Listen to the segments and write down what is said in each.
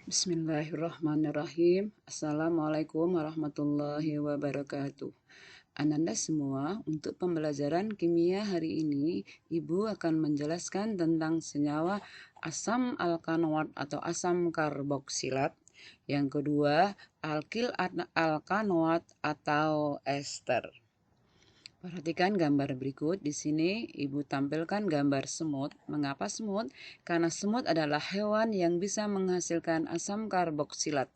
Bismillahirrahmanirrahim. Assalamualaikum warahmatullahi wabarakatuh. Ananda semua, untuk pembelajaran kimia hari ini, Ibu akan menjelaskan tentang senyawa asam alkanoat atau asam karboksilat. Yang kedua, alkil alkanoat atau ester. Perhatikan gambar berikut. Di sini Ibu tampilkan gambar semut. Mengapa semut? Karena semut adalah hewan yang bisa menghasilkan asam karboksilat,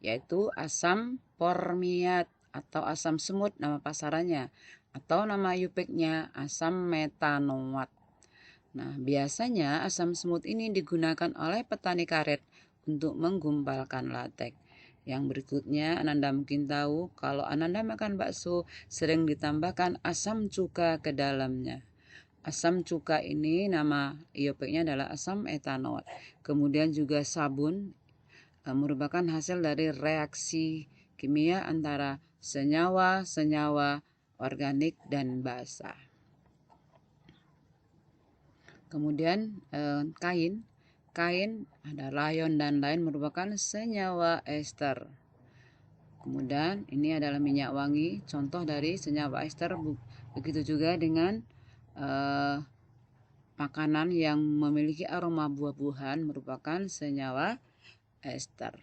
yaitu asam formiat atau asam semut nama pasarannya, atau nama eupeknya asam metanoat. Nah, biasanya asam semut ini digunakan oleh petani karet untuk menggumpalkan latek. Yang berikutnya, Ananda mungkin tahu kalau Ananda makan bakso sering ditambahkan asam cuka ke dalamnya. Asam cuka ini nama eupeknya adalah asam etanoat. Kemudian juga sabun merupakan hasil dari reaksi kimia antara senyawa-senyawa organik dan basa. Kemudian kain ada rayon dan lain merupakan senyawa ester. Kemudian ini adalah minyak wangi, contoh dari senyawa ester. Begitu juga dengan makanan yang memiliki aroma buah-buahan merupakan senyawa ester.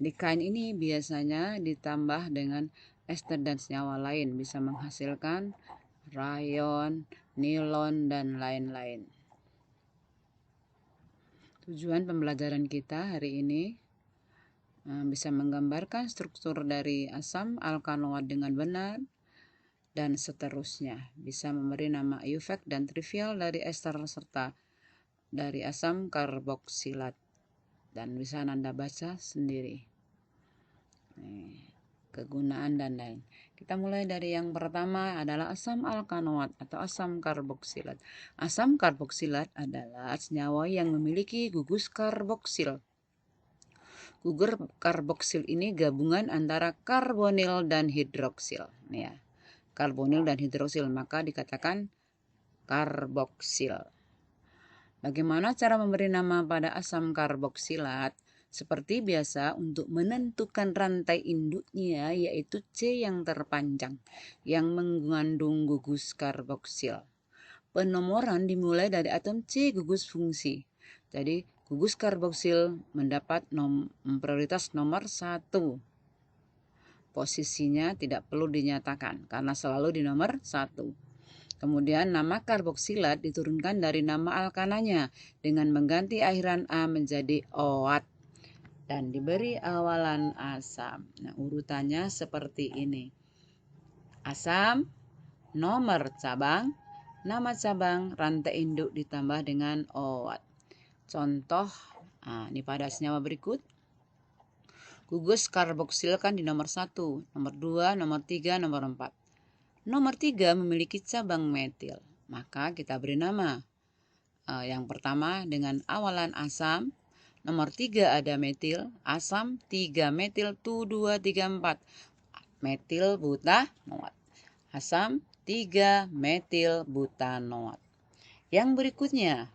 Di kain ini biasanya ditambah dengan ester dan senyawa lain, bisa menghasilkan rayon, nilon, dan lain-lain. Tujuan pembelajaran kita hari ini bisa menggambarkan struktur dari asam alkanoat dengan benar dan seterusnya. Bisa memberi nama eufek dan trivial dari ester serta dari asam karboksilat, dan bisa Anda baca sendiri kegunaan dan lain. Kita mulai dari yang pertama adalah asam alkanoat atau asam karboksilat. Asam karboksilat adalah senyawa yang memiliki gugus karboksil. Gugus karboksil ini gabungan antara karbonil dan hidroksil. Nih ya, karbonil dan hidroksil, maka dikatakan karboksil. Bagaimana cara memberi nama pada asam karboksilat? Seperti biasa, untuk menentukan rantai induknya yaitu C yang terpanjang yang mengandung gugus karboksil. Penomoran dimulai dari atom C gugus fungsi. Jadi gugus karboksil mendapat prioritas nomor 1. Posisinya tidak perlu dinyatakan karena selalu di nomor 1. Kemudian nama karboksilat diturunkan dari nama alkananya dengan mengganti akhiran A menjadi oat dan diberi awalan asam. Nah, urutannya seperti ini. Asam, nomor cabang, nama cabang, rantai induk ditambah dengan oat. Contoh, ini pada senyawa berikut. Gugus karboksil kan di nomor 1, nomor 2, nomor 3, nomor 4. Nomor 3 memiliki cabang metil. Maka kita beri nama. Yang pertama dengan awalan asam. Nomor 3 ada metil, asam 3 metil, 2, 3, 4. Metil butanoat. Asam 3 metil butanoat. Yang berikutnya,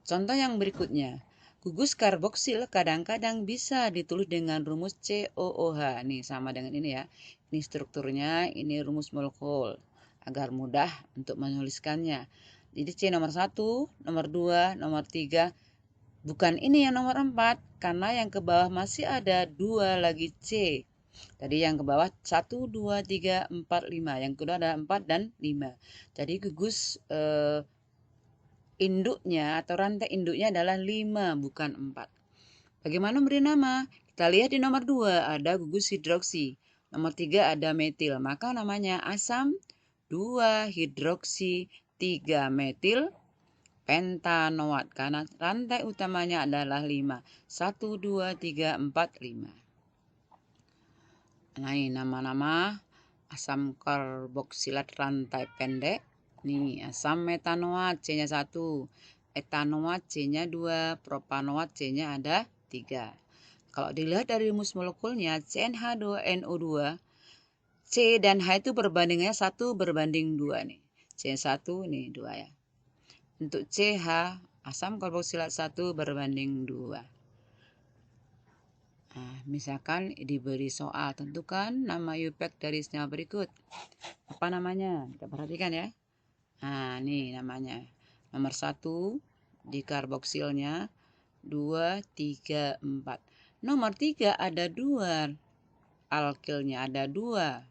contoh yang berikutnya. Gugus karboksil kadang-kadang bisa ditulis dengan rumus COOH. Nih sama dengan ini ya. Ini strukturnya, ini rumus molekul agar mudah untuk menuliskannya. Jadi C nomor 1, nomor 2, nomor 3. Bukan ini yang nomor 4, karena yang ke bawah masih ada 2 lagi C. Tadi yang ke bawah 1, 2, 3, 4, 5. Yang kedua ada 4 dan 5. Jadi gugus induknya atau rantai induknya adalah 5, bukan 4. Bagaimana beri nama? Kita lihat di nomor 2 ada gugus hidroksi. Nomor 3 ada metil. Maka namanya asam 2 hidroksi 3 metil pentanoat karena rantai utamanya adalah 5. 1, 2, 3, 4, 5. Nah, ini nama-nama asam karboksilat rantai pendek. Nih, asam metanoat C-nya 1, etanoat C-nya 2, propanoat C-nya ada 3. Kalau dilihat dari rumus molekulnya CnH2NO2, C dan H itu perbandingannya 1 berbanding 2 nih. C1 nih 2 ya. Untuk CH, asam karboksilat 1 berbanding 2. misalkan diberi soal, tentukan nama UPAC dari senyawa berikut. Apa namanya? Kita perhatikan ya. Nah, ini namanya. Nomor 1 di karboksilnya 2, 3, 4. Nomor 3 ada 2. Alkilnya ada 2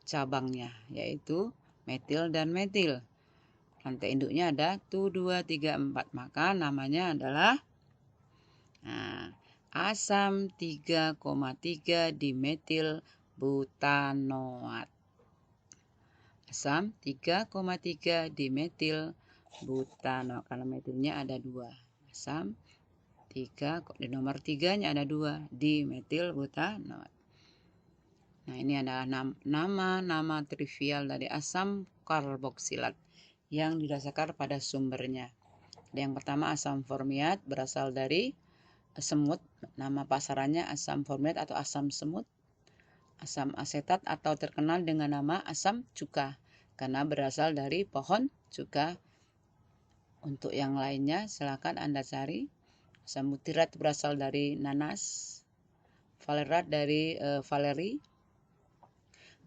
cabangnya, yaitu metil dan metil. Rantai induknya ada 1, 2, 3, 4. Maka namanya adalah asam 3,3 dimetil butanoat. Asam 3,3 dimetil butanoat, karena metilnya ada 2. Asam 3, di nomor 3-nya ada 2, dimetil butanoat. Nah, ini adalah nama trivial dari asam karboksilat yang didasarkan pada sumbernya. Yang pertama asam formiat, berasal dari semut, nama pasarannya asam formiat atau asam semut. Asam asetat atau terkenal dengan nama asam cuka, karena berasal dari pohon cuka. Untuk yang lainnya silakan Anda cari. Asam butirat berasal dari nanas, valerat dari valeri,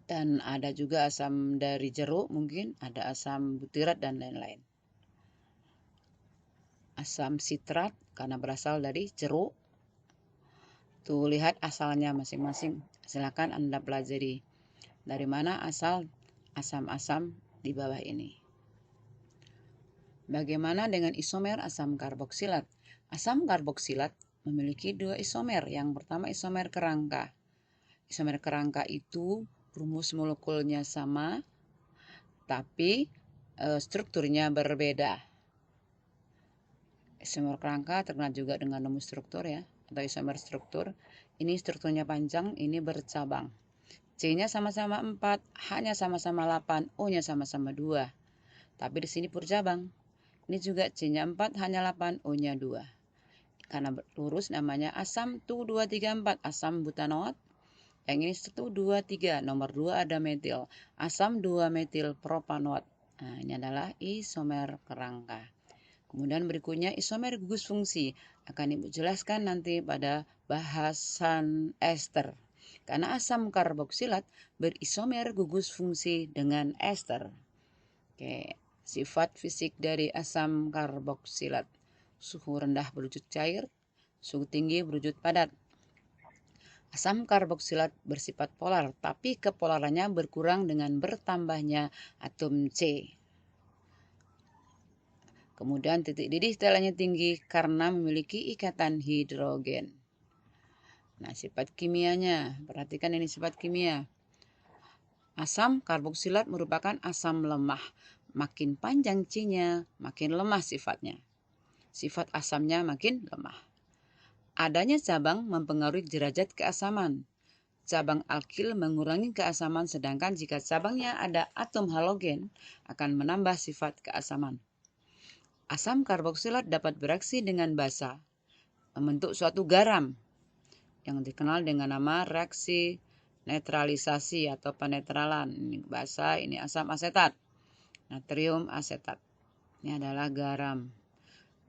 dan ada juga asam dari jeruk, mungkin ada asam butirat dan lain-lain. Asam sitrat karena berasal dari jeruk. Tuh, lihat asalnya masing-masing. Silakan Anda pelajari dari mana asal asam-asam di bawah ini. Bagaimana dengan isomer asam karboksilat? Asam karboksilat memiliki 2 isomer. Yang pertama isomer kerangka. Isomer kerangka itu rumus molekulnya sama, tapi strukturnya berbeda. Isomer kerangka terkenal juga dengan rumus struktur ya, atau isomer struktur. Ini strukturnya panjang, ini bercabang. C-nya sama-sama 4, H-nya sama-sama 8, O-nya sama-sama 2. Tapi di sini bercabang. Ini juga C-nya 4, H-nya 8, O-nya 2. Karena lurus namanya asam 1, 2, 3, 4, asam butanoat. Yang ini 1, 2, 3, nomor 2 ada metil. Asam 2 metil propanoat. Nah, ini adalah isomer kerangka. Kemudian berikutnya isomer gugus fungsi. Akan Ibu jelaskan nanti pada bahasan ester. Karena asam karboksilat berisomer gugus fungsi dengan ester. Oke, sifat fisik dari asam karboksilat. Suhu rendah berwujud cair, suhu tinggi berwujud padat. Asam karboksilat bersifat polar, tapi kepolarannya berkurang dengan bertambahnya atom C. Kemudian titik didih telanya tinggi karena memiliki ikatan hidrogen. Nah, sifat kimianya, perhatikan ini sifat kimia. Asam karboksilat merupakan asam lemah. Makin panjang C-nya, makin lemah sifatnya. Sifat asamnya makin lemah. Adanya cabang mempengaruhi derajat keasaman. Cabang alkil mengurangi keasaman, sedangkan jika cabangnya ada atom halogen akan menambah sifat keasaman. Asam karboksilat dapat bereaksi dengan basa, membentuk suatu garam yang dikenal dengan nama reaksi netralisasi atau penetralan. Ini basa, ini asam asetat, natrium asetat. Ini adalah garam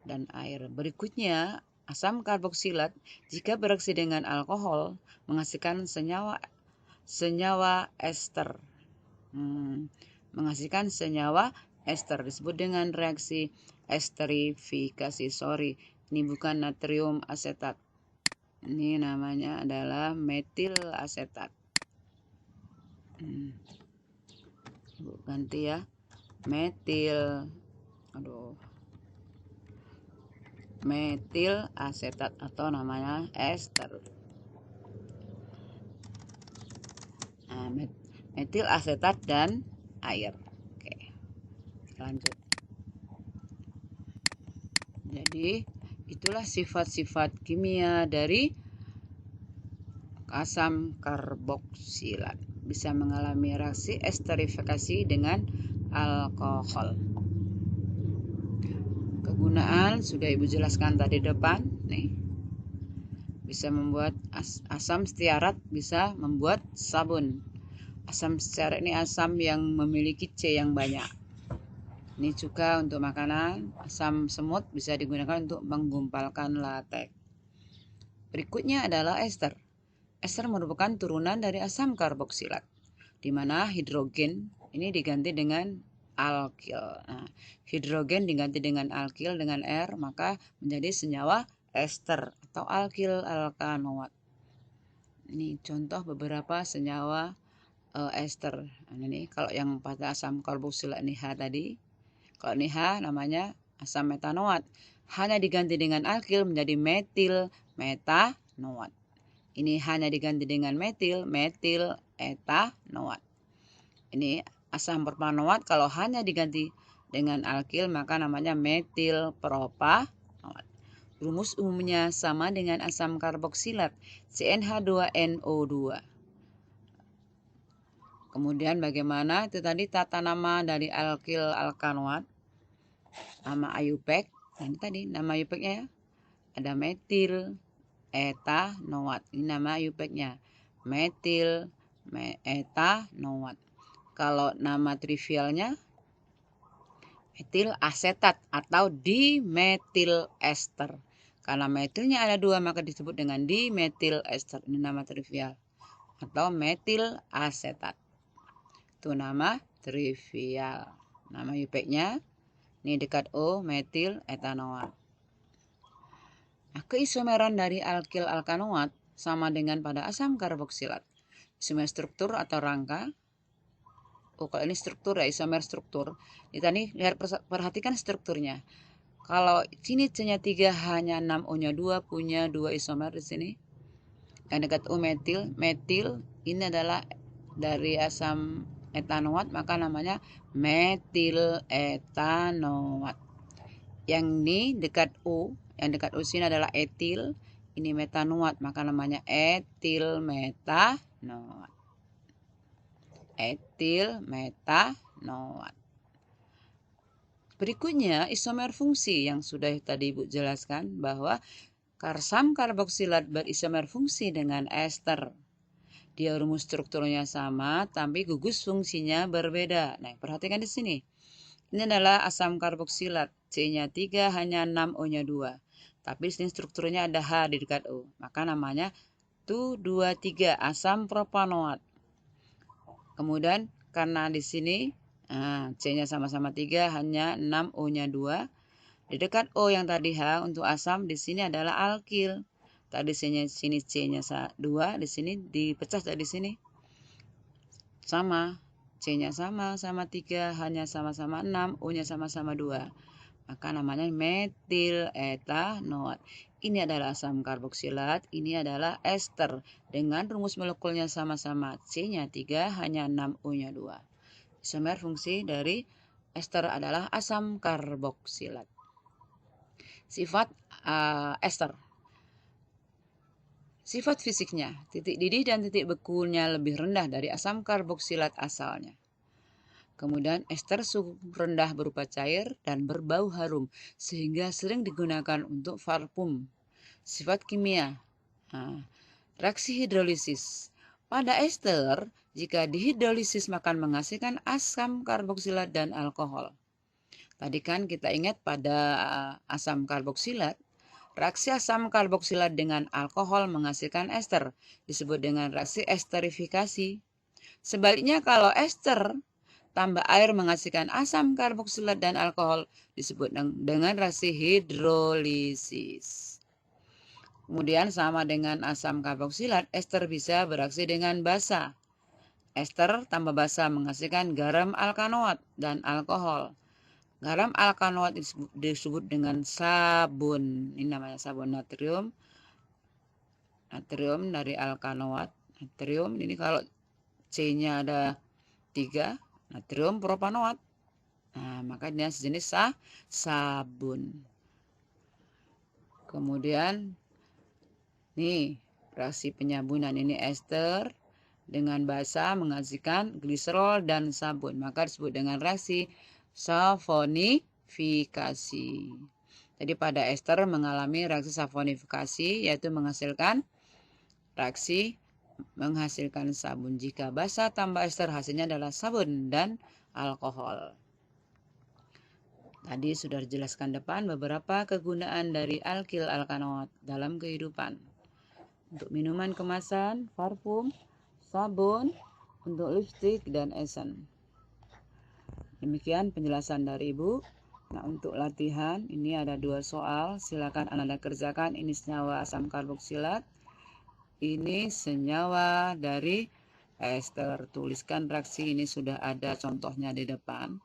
dan air. Berikutnya, asam karboksilat jika bereaksi dengan alkohol menghasilkan senyawa ester. Menghasilkan senyawa ester disebut dengan reaksi esterifikasi. Ini bukan natrium asetat. Ini namanya adalah metil asetat. Ganti ya. Metil asetat atau namanya ester. Nah, metil asetat dan air. Oke, lanjut. Jadi itulah sifat-sifat kimia dari asam karboksilat. Bisa mengalami reaksi esterifikasi dengan alkohol. Kegunaan sudah Ibu jelaskan tadi depan. Nih, bisa membuat asam stearat, bisa membuat sabun. Asam stearat ini asam yang memiliki C yang banyak. Ini juga untuk makanan. Asam semut bisa digunakan untuk menggumpalkan latex. Berikutnya adalah ester. ester merupakan turunan dari asam karboksilat, di mana hidrogen ini diganti dengan alkil. Nah, hidrogen diganti dengan alkil dengan R, maka menjadi senyawa ester atau alkil alkanoat. Ini contoh beberapa senyawa ester. Nah, ini kalau yang pada asam karboksilat ini H tadi, kalau ini H namanya asam metanoat. Hanya diganti dengan alkil menjadi metil metanoat. Ini hanya diganti dengan metil etanoat. Ini asam propanoat kalau hanya diganti dengan alkil maka namanya metil propanoat. Rumus umumnya sama dengan asam karboksilat, CnH2NO2. Kemudian bagaimana itu tadi tata nama dari alkil alkanoat? Nama IUPAC. Ini tadi nama IUPAC-nya ya. Ada metil etanoat. Ini nama IUPAC-nya. Metil etanoat. Kalau nama trivialnya metil asetat atau dimetil ester. Karena metilnya ada 2 maka disebut dengan dimetil ester. Ini nama trivial. Atau metil asetat. Itu nama trivial. Nama IUPAC-nya ini dekat O, metil etanoat. Nah, keisomeran dari alkil alkanoat sama dengan pada asam karboksilat. Isomer struktur atau rangka. Oh, kalau ini struktur ya, isomer struktur. Kita nih lihat, perhatikan strukturnya. Kalau sini C-nya 3 hanya 6 O-nya 2 punya 2 isomer di sini. Yang dekat O metil, metil ini adalah dari asam etanoat maka namanya metil etanoat. Yang ini dekat U, yang dekat U sini adalah etil, ini metanoat maka namanya etil metanoat. Etil metanoat. Berikutnya isomer fungsi yang sudah tadi Ibu jelaskan bahwa asam karboksilat berisomer fungsi dengan ester. Dia rumus strukturnya sama, tapi gugus fungsinya berbeda. Nah, perhatikan di sini. Ini adalah asam karboksilat. C-nya 3, hanya 6, O-nya 2. Tapi di sini strukturnya ada H di dekat O. Maka namanya 2,3 asam propanoat. Kemudian karena di sini C-nya sama-sama 3, hanya 6, O-nya 2. Di dekat O yang tadi H untuk asam di sini adalah alkil. Tadi sini C-nya 2, di sini dipecah dari sini. Sama, C-nya sama 3, hanya sama-sama 6, O-nya sama-sama 2. Maka namanya metil etanoat. Ini adalah asam karboksilat, ini adalah ester. Dengan rumus molekulnya sama-sama, C-nya 3, hanya 6, O-nya 2. Isomer fungsi dari ester adalah asam karboksilat. Sifat ester. Sifat fisiknya, titik didih dan titik bekunya lebih rendah dari asam karboksilat asalnya. Kemudian ester suhu rendah berupa cair dan berbau harum sehingga sering digunakan untuk parfum. Sifat kimia, reaksi hidrolisis. Pada ester, jika dihidrolisis maka menghasilkan asam karboksilat dan alkohol. Tadi kan kita ingat pada asam karboksilat, reaksi asam karboksilat dengan alkohol menghasilkan ester, disebut dengan reaksi esterifikasi. Sebaliknya kalau ester tambah air menghasilkan asam karboksilat dan alkohol, disebut dengan reaksi hidrolisis. Kemudian sama dengan asam karboksilat, ester bisa bereaksi dengan basa. Ester tambah basa menghasilkan garam alkanoat dan alkohol. Garam alkanoat disebut dengan sabun. Ini namanya sabun natrium. Natrium dari alkanoat. Natrium ini kalau C-nya ada 3, natrium propanoat. Nah, maka dia sejenis sabun. Kemudian nih, reaksi penyabunan ini ester dengan basa menghasilkan gliserol dan sabun. Maka disebut dengan reaksi saponifikasi. Jadi pada ester mengalami reaksi saponifikasi yaitu menghasilkan sabun. Jika basa tambah ester hasilnya adalah sabun dan alkohol. Tadi sudah dijelaskan depan beberapa kegunaan dari alkil alkanoat dalam kehidupan. untuk minuman kemasan, parfum, sabun, untuk lipstik dan esen. Demikian penjelasan dari Ibu. Nah, untuk latihan ini ada 2 soal, silakan Anda kerjakan. Ini senyawa asam karboksilat, ini senyawa dari ester. Tuliskan reaksi, ini sudah ada contohnya di depan.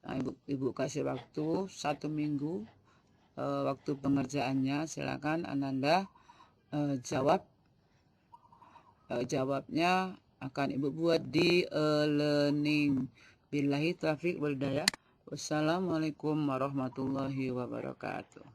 Nah, Ibu kasih waktu 1 minggu waktu pengerjaannya. Silakan Anda jawab. Jawabnya akan Ibu buat di e-learning. Billahi taufiq wal hidayah. Wassalamualaikum warahmatullahi wabarakatuh.